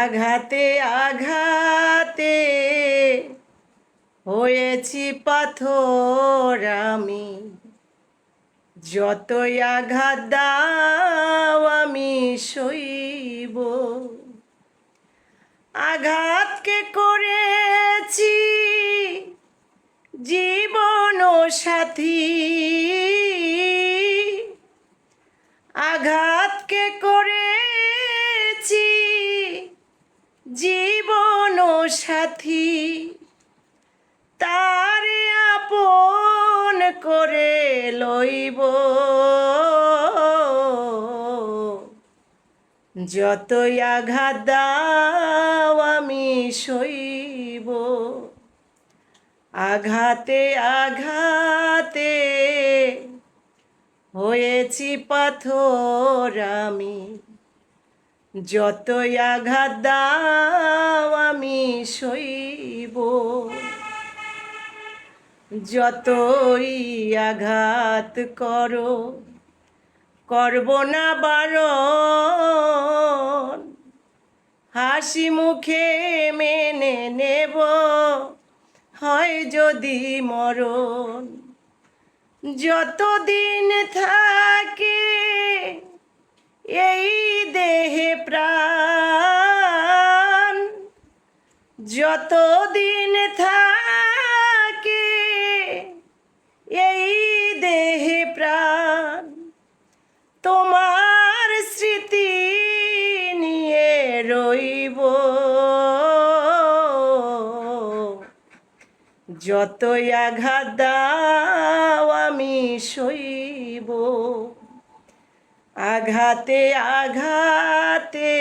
আঘাতে আঘাতে হয়েছি পাথর আমি, যতই আঘাত দাও আমি সইব। আঘাতকে করেছি জীবন সাথী, আঘাতকে করেছি জীবন সাথী, তারে আপন করে লইব। যতই আঘাত দাও আমি সইব। আঘাতে আঘাতে হয়েছি পাথর আমি, যতই আঘাত দাও আমি সইব। যতই আঘাত করো করব না বারণ, হাসি মুখে মেনে নেব হয় যদি মরণ। যতদিন থাকে এই দেহে প্রাণ, যতদিন থাকে এই দেহে প্রাণ, তোমার স্মৃতি নিয়ে রইব। যতই আঘাত দাও আমি সইব। আঘাতে আঘাতে